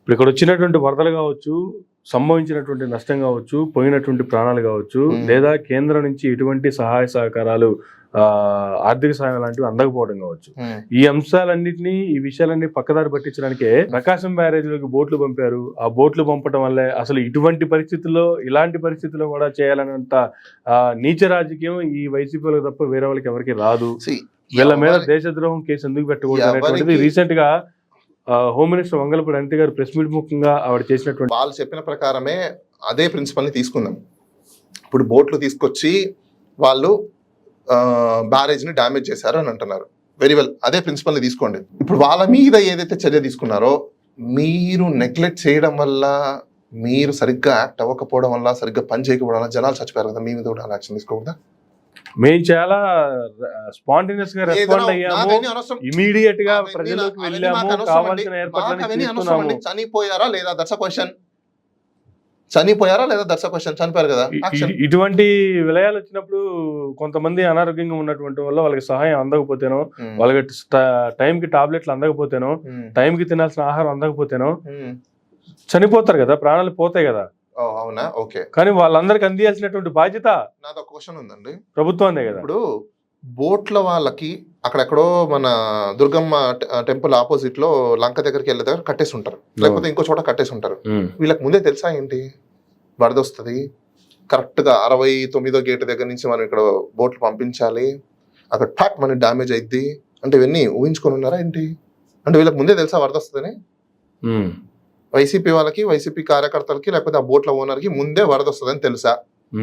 ఇప్పుడు ఇక్కడ వచ్చినటువంటి వరదలు కావచ్చు, సంభవించినటువంటి నష్టం కావచ్చు, పోయినటువంటి ప్రాణాలు కావచ్చు, లేదా కేంద్రం నుంచి ఎటువంటి సహాయ సహకారాలు ఆర్థిక సహాయం లాంటివి అందకపోవడం కావచ్చు, ఈ అంశాలన్నింటినీ ఈ విషయాలన్నీ పక్కదారి పట్టించడానికే ప్రకాశం బ్యారేజ్లోకి బోట్లు పంపారు. ఆ బోట్లు పంపడం వల్లే అసలు ఇటువంటి పరిస్థితుల్లో ఇలాంటి పరిస్థితుల్లో కూడా చేయాలన్నంత నీచ రాజకీయం ఈ వైసీపీలకు తప్ప వేరే వాళ్ళకి ఎవరికి రాదు. వీళ్ళ మీద దేశద్రోహం కేసు ఎందుకు పెట్టకూడదు అనేటువంటిది రీసెంట్ గా హోమ్ మినిస్టర్ వంగలపూడి అనిత గారు ప్రెస్ మీట్ ముఖ్యంగా ఆవిడ చేసినటువంటి వాళ్ళు చెప్పిన ప్రకారమే అదే ప్రిన్సిపల్ ని తీసుకుందాం. ఇప్పుడు బోట్లు తీసుకొచ్చి వాళ్ళు బ్యారేజ్ ని డ్యామేజ్ చేశారు అని అంటున్నారు. వెరీ వెల్, అదే ప్రిన్సిపల్ ని తీసుకోండి. ఇప్పుడు వాళ్ళ మీద ఏదైతే చర్య తీసుకున్నారో మీరు నెగ్లెక్ట్ చేయడం వల్ల, మీరు సరిగ్గా యాక్ట్ అవ్వకపోవడం వల్ల, సరిగ్గా పని చేయకపోవడం వల్ల జనాలు చచ్చిపోయారు కదా, మీ మీద కూడా యాక్షన్ తీసుకోకూడదా? మేము చాలా స్పాంటేనియస్ గా రెస్పాండ్ అయ్యాము, ఇమీడియట్ గా ప్రజల్లోకి వెళ్ళాము, కావాల్సిన ఏర్పాట్లను తీసుకున్నాము. చనిపోయారా లేదా దట్స్ అ క్వశ్చన్. చనిపోయారా లేదా దట్స్ అ క్వశ్చన్. చనిపోయారు కదా. ఇటువంటి విలయాలు వచ్చినప్పుడు కొంతమంది అనారోగ్యంగా ఉన్నటువంటి వల్ల వాళ్ళకి సహాయం అందకపోతేనో, వాళ్ళకి టైంకి టాబ్లెట్లు అందకపోతేనో, టైంకి తినాల్సిన ఆహారం అందకపోతేనో చనిపోతారు కదా, ప్రాణాలు పోతాయి కదా. అవునా, ఓకే. కానీ వాళ్ళందరికి అందియాల్సినటువంటి బాధ్యత నాది ఒక క్వశ్చన్ ఉందండి. ప్రభుత్వం కదా. ఇప్పుడు బోట్ల వాళ్ళకి అక్కడెక్కడో మన దుర్గమ్మ టెంపుల్ ఆపోజిట్ లో లంక దగ్గరికి వెళ్ళే దగ్గర కట్టేసి ఉంటారు, లేకపోతే ఇంకో చోట కట్టేసి ఉంటారు. వీళ్ళకి ముందే తెలుసా ఏంటి వరద వస్తుంది, కరెక్ట్ గా 69వ గేట్ దగ్గర నుంచి మనం ఇక్కడ బోట్లు పంపించాలి, అక్కడ ఠాక్ మనకి డ్యామేజ్ అయింది అంటే ఇవన్నీ ఊహించుకొని ఉన్నారా ఏంటి? అంటే వీళ్ళకి ముందే తెలుసా వరద వస్తుందని? వైసీపీ వాళ్ళకి, వైసీపీ కార్యకర్తలకి, లేకపోతే ఆ బోట్ల ఓనర్ కి ముందే వరద వస్తుందని తెలుసా?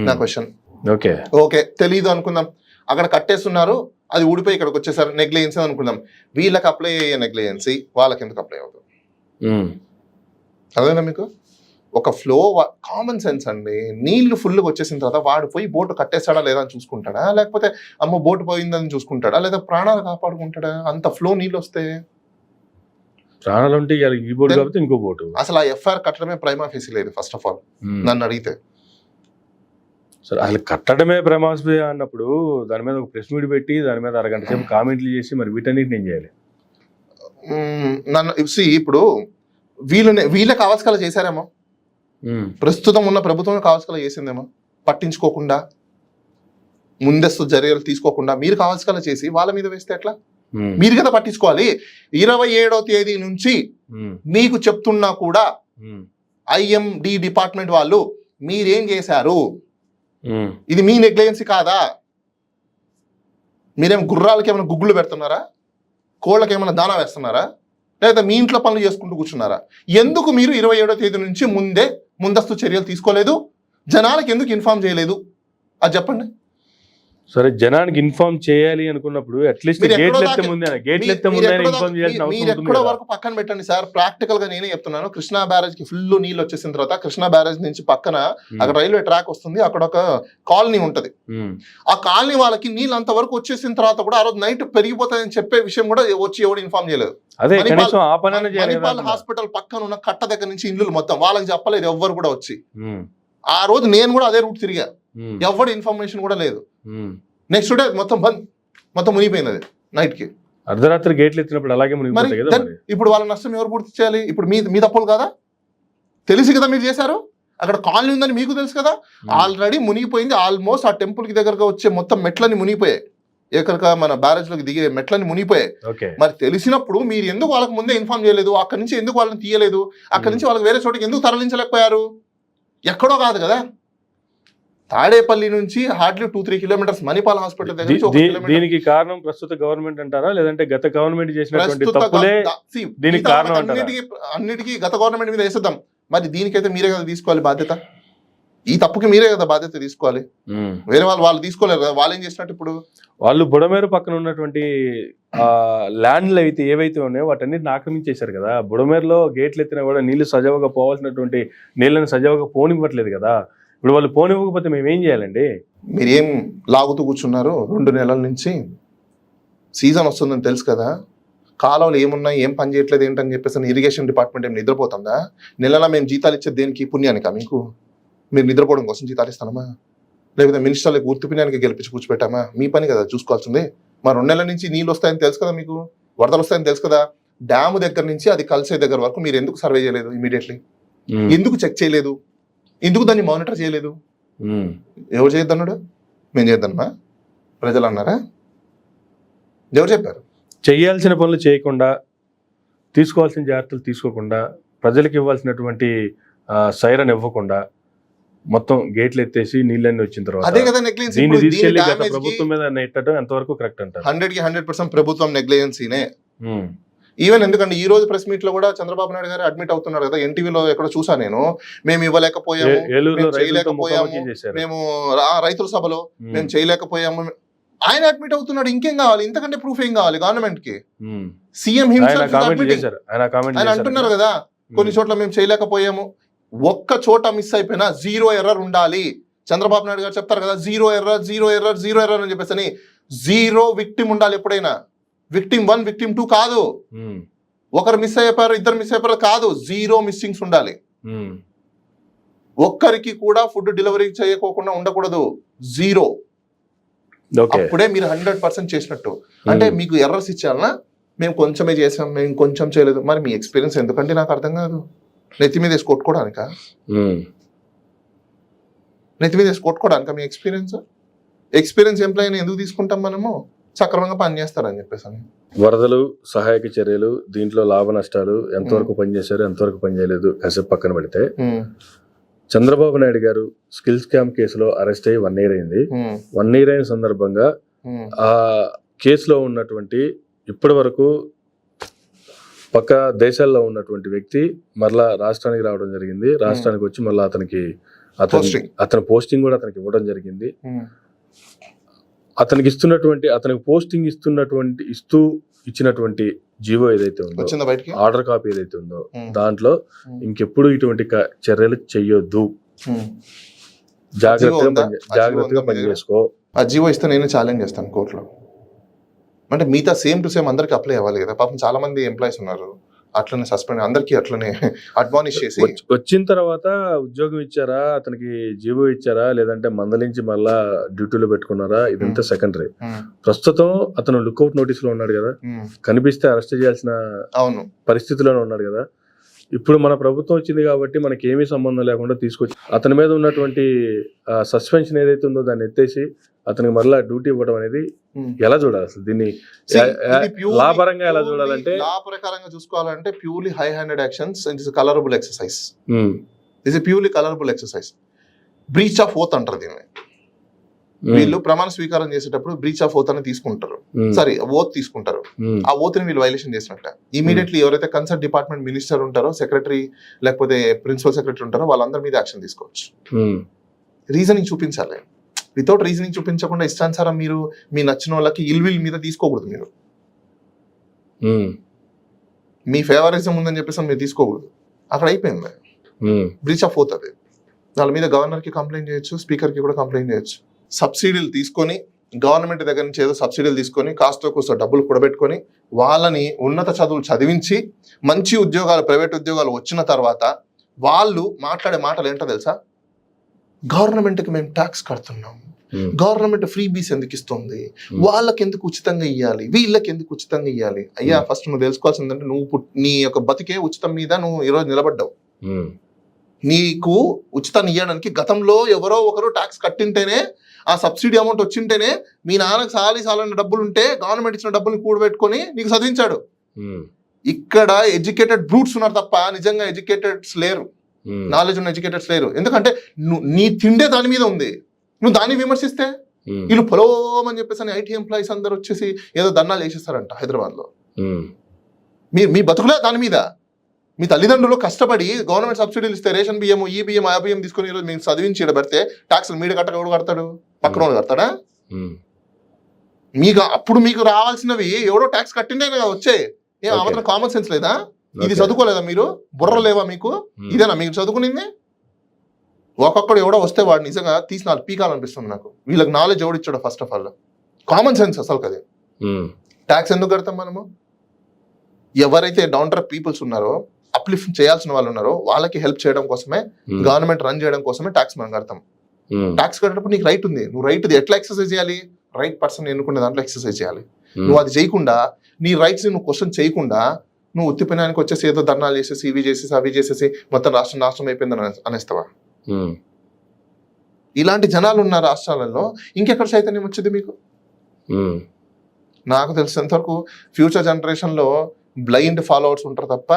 నా క్వశ్చన్. ఓకే, తెలీదు అనుకుందాం. అక్కడ కట్టేస్తున్నారు, అది ఊడిపోయి ఇక్కడికి వచ్చేసారు, నెగ్లిజెన్సీ అనుకుందాం. వీళ్ళకి అప్లై అయ్యే నెగ్లిజెన్సీ వాళ్ళకి ఎందుకు అప్లై అవుతుంది? అదేనా మీకు ఒక ఫ్లో? కామన్ సెన్స్ అండి. నీళ్లు ఫుల్గా వచ్చేసిన తర్వాత వాడు పోయి బోటు కట్టేస్తాడా లేదా అని చూసుకుంటాడా, లేకపోతే అమ్మ బోటు పోయిందని చూసుకుంటాడా, లేదా ప్రాణాలు కాపాడుకుంటాడా? అంత ఫ్లో నీళ్ళు వస్తే ప్రాణాలు ఉంటే ఈ బోటు కాబట్టి ఇంకో బోటు. అసలు ఆ ఎఫ్ఐఆర్ కట్టడమే ప్రైమా ఫేసి లేదు ఫస్ట్ ఆఫ్ ఆల్ నన్ను అడిగితే. సరే, అసలు కట్టడమే ప్రైమాఫేసి అన్నప్పుడు దాని మీద ఒక ప్రెస్ మీట్ పెట్టి దాని మీద అరగంట సేపు కామెంట్లు చేసి మరి వీటన్నిటిని ఏం చేయాలి? నన్ను ఇప్పుడు వీళ్ళకి అవసకాలు చేశారేమో, ప్రస్తుతం ఉన్న ప్రభుత్వం కావాల్సిన చేసిందేమో, పట్టించుకోకుండా ముందస్తు చర్యలు తీసుకోకుండా మీరు కావాల్సిన చేసి వాళ్ళ మీద వేస్తే ఎట్లా? మీరు కదా పట్టించుకోవాలి. 27వ తేదీ నుంచి మీకు చెప్తున్నా కూడా ఐఎండి డిపార్ట్మెంట్ వాళ్ళు మీరేం చేశారు, ఇది మీ నెగ్లిజెన్సీ కాదా? మీరేం గుర్రాలకి ఏమైనా గుగ్గులు పెడుతున్నారా, కోళ్ళకి ఏమైనా దానా వేస్తున్నారా, లేదా మీ ఇంట్లో పనులు చేసుకుంటూ కూర్చున్నారా? ఎందుకు మీరు 27వ తేదీ నుంచి ముందస్తు చర్యలు తీసుకోలేదు? జనాలకు ఎందుకు ఇన్ఫార్మ్ చేయలేదు? అది చెప్పండి. సరే, జనానికి ఇన్ఫార్మ్ చేయాలి అనుకున్నప్పుడు అట్లీస్ట్ గేట్లు ఎత్తే ముందే ఇన్ఫార్మ్ చేయాల్సిన అవసరం ఉంది. ఎక్కడో వరకు పక్కన పెట్టండి సార్, ప్రాక్టికల్ గా నేనే చెప్తున్నాను. కృష్ణా బ్యారేజ్ కి ఫుల్ నీళ్ళు వచ్చేసిన తర్వాత కృష్ణా బ్యారేజ్ నుంచి పక్కన అక్కడ రైల్వే ట్రాక్ వస్తుంది, అక్కడ ఒక కాలనీ ఉంటది. ఆ కాలనీ వాళ్ళకి నీళ్ళు అంత వరకు వచ్చేసిన తర్వాత కూడా ఆ రోజు నైట్ పెరిగిపోతాయని చెప్పే విషయం కూడా వచ్చి ఎవరు ఇన్ఫార్మ్ చేయలేదు. మణిపాల్ హాస్పిటల్ పక్కన ఉన్న కట్ట దగ్గర నుంచి ఇల్లు మొత్తం వాళ్ళకి చెప్పలేదు ఎవ్వరు కూడా వచ్చి. ఆ రోజు నేను కూడా అదే రూట్ తిరిగా, ఎవరు ఇన్ఫర్మేషన్ కూడా లేదు. నెక్స్ట్ డే మొత్తం మునిగిపోయింది అది నైట్ కి. అర్ధరాత్రి గేట్లు ఎత్తినప్పుడు అలాగే మునిగిపోతాయి కదా. ఇప్పుడు వాళ్ళ నష్టం ఎవరు పూర్తి చేయాలి? ఇప్పుడు మీ తప్పులు కదా, తెలిసి కదా మీరు చేశారు. అక్కడ కాలనీ ఉందని మీకు తెలుసు కదా, ఆల్రెడీ మునిగిపోయింది. ఆల్మోస్ట్ ఆ టెంపుల్ కి దగ్గరగా వచ్చే మొత్తం మెట్లని మునిగిపోయాయి, ఎక్కడిక మన బ్యారేజ్ లోకి దిగే మెట్లని మునిగిపోయాయి. మరి తెలిసినప్పుడు మీరు ఎందుకు వాళ్ళకి ముందే ఇన్ఫార్మ్ చేయలేదు? అక్కడి నుంచి ఎందుకు వాళ్ళని తీయలేదు? అక్కడి నుంచి వాళ్ళకి వేరే చోటికి ఎందుకు తరలించలేకపోయారు? ఎక్కడో కాదు కదా, తాడేపల్లి నుంచి హార్డ్లీ 2-3 కిలోమీటర్స్ మణిపాల్ హాస్పిటల్ దగ్గర. దీనికి కారణం ప్రస్తుత గవర్నమెంట్ అంటారా, లేదంటే గత గవర్నమెంట్ చేసినటువంటి తప్పులే దీనికి కారణం అంటారా? అన్నిటికీ గత గవర్నమెంట్ మీద వేసేద్దాం. మరి దీనికైతే మీరే కదా తీసుకోవాలి బాధ్యత. ఈ తప్పుకి మీరే కదా బాధ్యత తీసుకోవాలి, వేరే వాళ్ళు తీసుకోలేరు కదా. వాళ్ళు ఏం చేసినట్టు ఇప్పుడు వాళ్ళు బుడమేరు పక్కన ఉన్నటువంటి ల్యాండ్లు అయితే ఏవైతే ఉన్నాయో వాటన్నిటిని ఆక్రమించేశారు కదా. బుడమేరులో గేట్లు ఎత్తినా కూడా నీళ్లు సజావుగా పోవాల్సినటువంటి నీళ్ళని సజావుగా పోనివ్వట్లేదు కదా. ఇప్పుడు వాళ్ళు పోనివ్వకపోతే మేమేం చేయాలండి? మీరేం లాగుతూ కూర్చున్నారు 2 నెలల నుంచి? సీజన్ వస్తుందని తెలుసు కదా, కాలంలో ఏమున్నాయి, ఏం పని చేయట్లేదు ఏంటని చెప్పేసి ఇరిగేషన్ డిపార్ట్మెంట్ ఏం నిద్రపోతుందా? నెలలా మేము జీతాలు ఇచ్చేది దేనికి? పుణ్యానికా? మీకు మీరు నిద్రపోవడం కోసం జీతాలు ఇస్తానమా, లేకపోతే మినిస్టర్లకు గుర్తు పుణ్యానికి గెలిపించి కూర్చోపెట్టామా? మీ పని కదా చూసుకోవాల్సిందే. మా 2 నెలల నుంచి నీళ్ళు వస్తాయని తెలుసు కదా, మీకు వరదలు వస్తాయని తెలుసు కదా, డ్యామ్ దగ్గర నుంచి అది కలిసే దగ్గర వరకు మీరు ఎందుకు సర్వే చేయలేదు ఇమీడియట్లీ? ఎందుకు చెక్ చేయలేదు? ఎందుకు దాన్ని మానిటర్ చేయలేదు? ఎవరు చేయొద్దన్నాడు? మేము చేద్దామా? ప్రజలు అన్నారా? ఎవరు చెప్పారు? చేయాల్సిన పనులు చేయకుండా, తీసుకోవాల్సిన జాగ్రత్తలు తీసుకోకుండా, ప్రజలకు ఇవ్వాల్సినటువంటి సైరన్ ఇవ్వకుండా మొత్తం గేట్లు ఎత్తేసి నీళ్ళన్నీ వచ్చిన తర్వాత అదే కదా నెగ్లిజెన్స్. దీన్ని తీసుకెళ్లి గత ప్రభుత్వం మీద నెట్టడం ఎంతవరకు కరెక్ట్ అంటారు? 100% ప్రభుత్వం నెగ్లిజెన్సీనే. ఈవెన్ ఎందుకంటే ఈ రోజు ప్రెస్ మీట్ లో కూడా చంద్రబాబు నాయుడు గారు అడ్మిట్ అవుతున్నారు కదా, ఎన్టీవీలో ఎక్కడ చూసా నేను, మేము ఇవ్వలేకపోయాము, మేము చేయలేకపోయాము, మేము రైతుల సభలో మేము చేయలేకపోయాము, ఆయన అడ్మిట్ అవుతున్నాడు. ఇంకేం కావాలి? ఇంతకంటే ప్రూఫ్ ఏం కావాలి గవర్నమెంట్ కి? సీఎం హిమ్సెల్ఫ్ ఆయన అంటున్నారు కదా కొన్ని చోట్ల మేము చేయలేకపోయాము, ఒక్క చోట మిస్ అయిపోయినా 0 ఎర్రర్ ఉండాలి. చంద్రబాబు నాయుడు గారు చెప్తారు కదా 0 ఎర్రర్ 0 ఎర్రర్ 0 ఎర్రర్ అని చెప్పేసి. 0 విక్టిమ్ ఉండాలి ఎప్పుడైనా. విక్టిమ్ 1 విక్టిమ్ 2 కాదు, ఒకరు మిస్ అయిపోయారు ఇద్దరు మిస్ అయిపోయారు కాదు, 0 మిస్సింగ్స్ ఉండాలి. ఒక్కరికి కూడా ఫుడ్ డెలివరీ చేయకోకుండా ఉండకూడదు, 0. అప్పుడే మీరు 100% చేసినట్టు. అంటే మీకు ఎర్రర్స్ ఇచ్చారనా? మేము కొంచెమే చేసాం, మేము కొంచెం చేయలేదు. మరి మీ ఎక్స్పీరియన్స్ ఎందుకంటే నాకు అర్థం కాదు. నెత్తి మీద వేసి కొట్టుకోవడానికా? నెత్తి మీద వేసి కొట్టుకోవడానికా మీ ఎక్స్పీరియన్స్ ఎంప్లాయీని ఎందుకు తీసుకుంటాం మనము? సక్రమంగా పనిచేస్తారని చెప్పేసి. వరదలు, సహాయక చర్యలు, దీంట్లో లాభ నష్టాలు ఎంతవరకు పనిచేశారు, ఎంతవరకు పనిచేయలేదు కాసేపు పక్కన పెడితే, చంద్రబాబు నాయుడు గారు స్కిల్ స్కామ్ కేసులో అరెస్ట్ అయ్యి 1 year అయింది. 1 year అయిన సందర్భంగా ఆ కేసులో ఉన్నటువంటి ఇప్పటి వరకు పక్క దేశాల్లో ఉన్నటువంటి వ్యక్తి మరలా రాష్ట్రానికి రావడం జరిగింది. రాష్ట్రానికి వచ్చి మళ్ళీ అతని పోస్టింగ్ కూడా అతనికి ఇవ్వడం జరిగింది. అతనికి పోస్టింగ్ ఇచ్చినటువంటి జీవో ఏదైతే ఉందో, ఆర్డర్ కాపీ ఏదైతే ఉందో, దాంట్లో ఇంకెప్పుడు ఇటువంటి చర్యలు చెయ్యొద్దు, జాగ్రత్తగా పనిచేసుకో. ఆ జీవో ఇస్తే నేను ఛాలెంజ్ చేస్తాను కోర్టులో. అంటే మిగతా సేమ్ టు సేమ్ అందరికి అప్లై అవ్వాలి కదా. పాపం చాలా మంది ఎంప్లాయీస్ ఉన్నారు, అట్లనే సస్పెండ్, అందరికి అట్లనే అడ్వానిష్ చేసి వచ్చిన తర్వాత ఉద్యోగం ఇచ్చారా, అతనికి జీవో ఇచ్చారా, లేదంటే మందలించి మళ్ళా డ్యూటీలో పెట్టుకున్నారా, ఇదంతా సెకండరీ. ప్రస్తుతం అతను లుక్అవుట్ నోటీస్ లో ఉన్నాడు కదా, కనిపిస్తే అరెస్ట్ చేయాల్సిన పరిస్థితిలోనే ఉన్నాడు కదా. ఇప్పుడు మన ప్రభుత్వం వచ్చింది కాబట్టి మనకి ఏమీ సంబంధం లేకుండా తీసుకొచ్చి అతని మీద ఉన్నటువంటి సస్పెన్షన్ ఏదైతే ఉందో దాన్ని ఎత్తేసి అతనికి మళ్ళీ డ్యూటీ ఇవ్వడం అనేది ఎలా చూడాలి అసలు? దీన్ని లాభపరంగా ఎలా చూడాలంటే, లా ప్రకారంగా చూసుకోవాలంటే purely high handed actions, it is colourable exercise. Is purely colourable exercise. Breach of oath అంటారు దీన్ని. వీళ్ళు ప్రమాణ స్వీకారం చేసేటప్పుడు బ్రీచ్ ఆఫ్ ఓత్ అని తీసుకుంటారు, ఓత్ తీసుకుంటారు. ఆ ఓత్ ని వీళ్ళు వైలేషన్ చేసినట్లే. ఇమీడియట్లీ ఎవరైతే కన్సర్న్ డిపార్ట్మెంట్ మినిస్టర్ ఉంటారో, సెక్రటరీ లేకపోతే ప్రిన్సిపల్ సెక్రటరీ ఉంటారో వాళ్ళందరి మీద యాక్షన్ తీసుకోవచ్చు. రీజనింగ్ చూపించాలి. వితౌట్ రీజనింగ్ చూపించకుండా ఇష్టానుసారం మీరు మీ నచ్చిన వాళ్ళకి ఇల్విల్ మీద తీసుకోకూడదు. మీరు మీ ఫేవరిజం ఉందని చెప్పేసి మీరు తీసుకోకూడదు. అక్కడ అయిపోయింది బ్రీచ్ ఆఫ్ ఓత్. అది వాళ్ళ మీద గవర్నర్ కి కంప్లైంట్ చేయొచ్చు, స్పీకర్ కి కూడా కంప్లైంట్ చేయొచ్చు. సబ్సిడీలు తీసుకొని, గవర్నమెంట్ దగ్గర నుంచి ఏదో సబ్సిడీలు తీసుకొని కాస్త కూస్తో డబ్బులు కూడబెట్టుకొని వాళ్ళని ఉన్నత చదువులు చదివించి మంచి ఉద్యోగాలు, ప్రైవేట్ ఉద్యోగాలు వచ్చిన తర్వాత వాళ్ళు మాట్లాడే మాటలు ఏంటో తెలుసా? గవర్నమెంట్కి మేము ట్యాక్స్ కడుతున్నాం, గవర్నమెంట్ ఫ్రీ బీస్ ఎందుకు ఇస్తుంది, వాళ్ళకి ఎందుకు ఉచితంగా ఇవ్వాలి, వీళ్ళకి ఎందుకు ఉచితంగా ఇవ్వాలి. అయ్యా ఫస్ట్ నువ్వు తెలుసుకోవాల్సిందంటే నువ్వు నీ యొక్క బతికే ఉచితం మీద నువ్వు ఈరోజు నిలబడ్డావు. నీకు ఉచితాన్ని ఇవ్వడానికి గతంలో ఎవరో ఒకరు ట్యాక్స్ కట్టింటేనే, ఆ సబ్సిడీ అమౌంట్ వచ్చింటేనే మీ నాన్నకు సాలన్న డబ్బులు ఉంటే గవర్నమెంట్ ఇచ్చిన డబ్బుల్ని కూడబెట్టుకొని నీకు చదివించాడు. ఇక్కడ ఎడ్యుకేటెడ్ బ్రూట్స్ ఉన్నారు తప్ప నిజంగా ఎడ్యుకేటెడ్స్ లేరు, నాలెడ్జ్ ఉన్న ఎడ్యుకేటెడ్స్ లేరు. ఎందుకంటే నీ తిండే దాని మీద ఉంది, నువ్వు దాన్ని విమర్శిస్తే వీళ్ళు పొలవమని చెప్పేసి ఐటీ ఎంప్లాయీస్ అందరు వచ్చేసి ఏదో దండాలు వేసేస్తారంట హైదరాబాద్ లో. మీ బతుకులే దాని మీద. మీ తల్లిదండ్రులు కష్టపడి గవర్నమెంట్ సబ్సిడీలు ఇస్తే రేషన్ బియ్యం, ఈ బియ్యం, ఆ బియ్యం తీసుకుని ఈరోజు మీరు చదివించి పెడితే ట్యాక్స్ మీడ కట్టక ఎవడు కడతాడు? పక్కన వాళ్ళు కడతాడా? అప్పుడు మీకు రావాల్సినవి ఎవడో ట్యాక్స్ కట్టిండే కదా వచ్చాయి. ఏం అవతల కామన్ సెన్స్ లేదా? ఇది చదువుకోలేదా మీరు? బుర్ర లేవా మీకు? ఇదేనా మీకు చదువుకునింది? ఒక్కొక్కడు ఎవడో వస్తే వాడు నిజంగా తీసి నాకు పీకాలనిపిస్తుంది నాకు. వీళ్ళకి నాలెడ్జ్ ఎవడిచ్చాడో first of all common sense అసలు కదే. ట్యాక్స్ ఎందుకు కడతాం మనము? ఎవరైతే డౌన్ టు పీపుల్స్ ఉన్నారో, అప్లిఫ్ట్ చేయాల్సిన వాళ్ళు ఉన్నారో వాళ్ళకి హెల్ప్ చేయడం కోసమే, గవర్నమెంట్ రన్ చేయడం కోసమే ట్యాక్స్ మనం కడతాం. ట్యాక్స్ కట్టేటప్పుడు నీకు రైట్ ఉంది, నువ్వు రైట్ ఎట్లా ఎక్సర్సైజ్ చేయాలి? రైట్ పర్సన్ ఎన్నుకునే దాంట్లో ఎక్సర్సైజ్ చేయాలి. నువ్వు అది చేయకుండా, నీ రైట్స్ నువ్వు క్వశ్చన్ చేయకుండా నువ్వు ఉత్తిపోయినానికి వచ్చేసి ఏదో ధర్నాలు చేసేసి ఇవి చేసేసి అవి చేసేసి మొత్తం రాష్ట్రం నాశనం అయిపోయిందని అనేస్తావా? ఇలాంటి జనాలు ఉన్న రాష్ట్రాలలో ఇంకెక్కడ చైతన్యం వచ్చింది మీకు? నాకు తెలిసినంత వరకు ఫ్యూచర్ జనరేషన్ లో బ్లైండ్ ఫాలోవర్స్ ఉంటారు తప్ప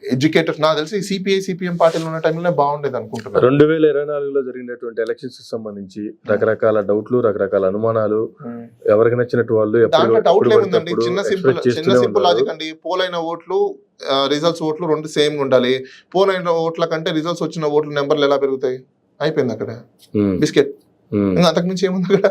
ఎడ్యుకేటెడ్, నాకు తెలిసి సిపిఐ సిపిఎం పార్టీలు ఉన్న టైంలోనే బాగుండేది అనుకుంటున్నాను. 2024లో జరిగినటువంటి ఎలక్షన్స్ కి సంబంధించి రకరకాల డౌట్లు, రకరకాల అనుమానాలు, ఎవరికి నచ్చినట్టు వాళ్ళు దాంట్లో డౌట్ లేముందండి. చిన్న సింపుల్ లాజిక్ అండి. పోలైన ఓట్లు రిజల్ట్స్ ఓట్లు రెండు సేమ్ ఉండాలి. పోలైన ఓట్ల కంటే రిజల్ట్స్ వచ్చిన ఓట్ల నెంబర్లు ఎలా పెరుగుతాయి? అయిపోయింది అక్కడ బిస్కెట్. ఇంకా అంతకుమించి ఏముంది అక్కడ?